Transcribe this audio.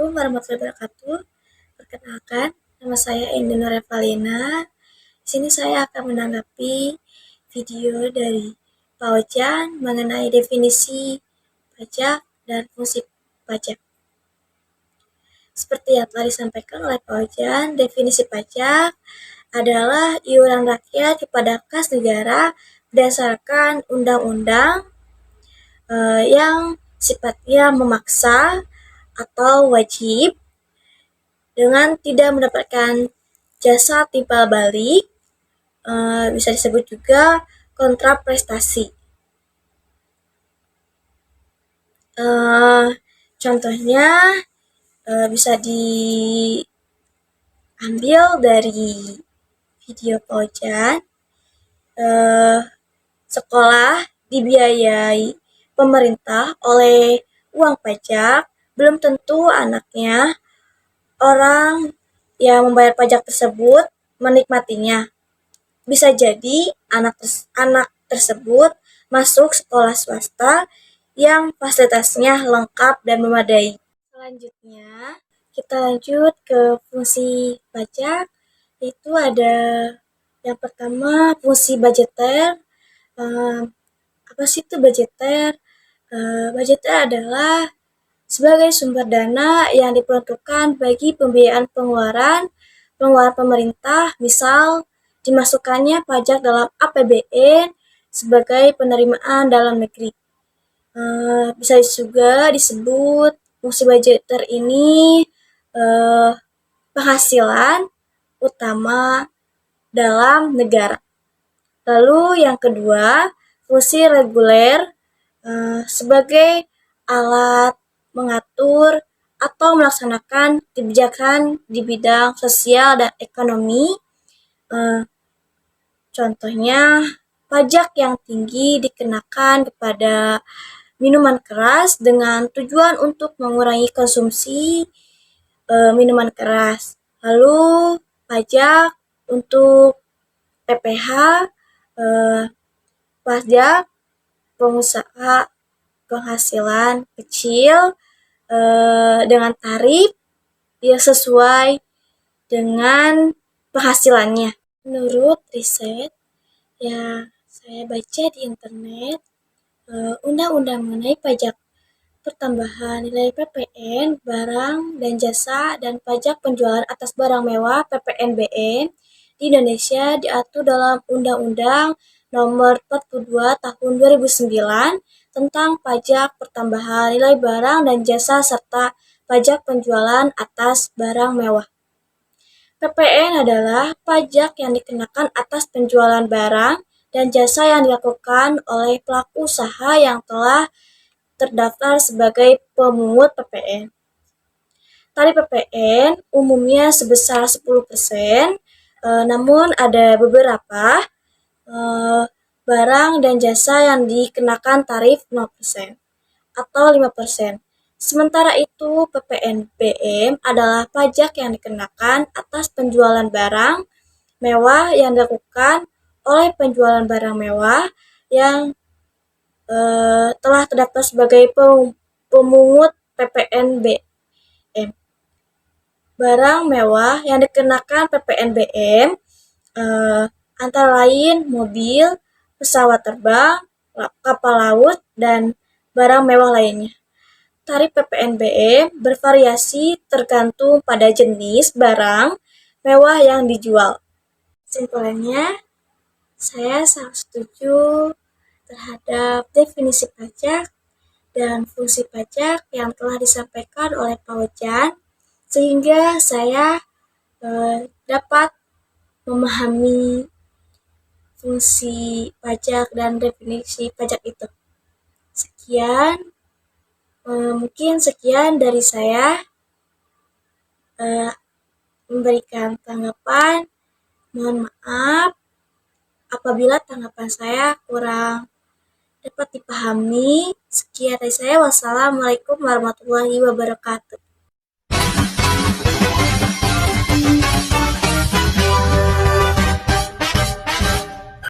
Assalamualaikum warahmatullahi wabarakatuh. Perkenalkan, nama saya Indra Revalina. Di sini saya akan menanggapi video dari Pak Ojan mengenai definisi pajak dan fungsi pajak. Seperti yang telah disampaikan oleh Pak Ojan, definisi pajak adalah iuran rakyat kepada kas negara berdasarkan undang-undang yang sifatnya memaksa atau wajib dengan tidak mendapatkan jasa timbal balik, bisa disebut juga kontra prestasi. Contohnya bisa diambil dari video Pak Ojan. Sekolah dibiayai pemerintah oleh uang pajak, belum tentu anaknya orang yang membayar pajak tersebut menikmatinya. Bisa jadi anak tersebut masuk sekolah swasta yang fasilitasnya lengkap dan memadai. Selanjutnya, kita lanjut ke fungsi pajak, yaitu ada yang pertama fungsi budgeter. Apa sih itu budgeter? Budgeter adalah sebagai sumber dana yang diperuntukkan bagi pembiayaan pengeluaran pemerintah, misal dimasukkannya pajak dalam APBN sebagai penerimaan dalam negeri. Bisa juga disebut fungsi budgeter ini penghasilan utama dalam negara. Lalu yang kedua, fungsi reguler sebagai alat mengatur atau melaksanakan kebijakan di bidang sosial dan ekonomi. Contohnya, pajak yang tinggi dikenakan kepada minuman keras dengan tujuan untuk mengurangi konsumsi minuman keras. Lalu pajak untuk PPH, pajak pengusaha penghasilan kecil dengan tarif yang sesuai dengan penghasilannya. Menurut riset yang saya baca di internet, undang-undang mengenai pajak pertambahan nilai PPN, barang dan jasa, dan pajak penjualan atas barang mewah PPNBM di Indonesia diatur dalam Undang-Undang Nomor 42 Tahun 2009 tentang pajak pertambahan nilai barang dan jasa serta pajak penjualan atas barang mewah. PPN adalah pajak yang dikenakan atas penjualan barang dan jasa yang dilakukan oleh pelaku usaha yang telah terdaftar sebagai pemungut PPN. Tarif PPN umumnya sebesar 10%, namun ada beberapa barang dan jasa yang dikenakan tarif 0% atau 5%. Sementara itu, PPNBM adalah pajak yang dikenakan atas penjualan barang mewah yang dilakukan oleh penjualan barang mewah yang telah terdaftar sebagai pemungut PPNBM. Barang mewah yang dikenakan PPNBM antara lain mobil, pesawat terbang, kapal laut, dan barang mewah lainnya. Tarif PPNBM bervariasi tergantung pada jenis barang mewah yang dijual. Kesimpulannya, saya sangat setuju terhadap definisi pajak dan fungsi pajak yang telah disampaikan oleh Pak Ojan, sehingga saya dapat memahami fungsi pajak dan definisi pajak itu. Mungkin sekian dari saya. Memberikan tanggapan, mohon maaf apabila tanggapan saya kurang dapat dipahami. Sekian dari saya. Wassalamualaikum warahmatullahi wabarakatuh.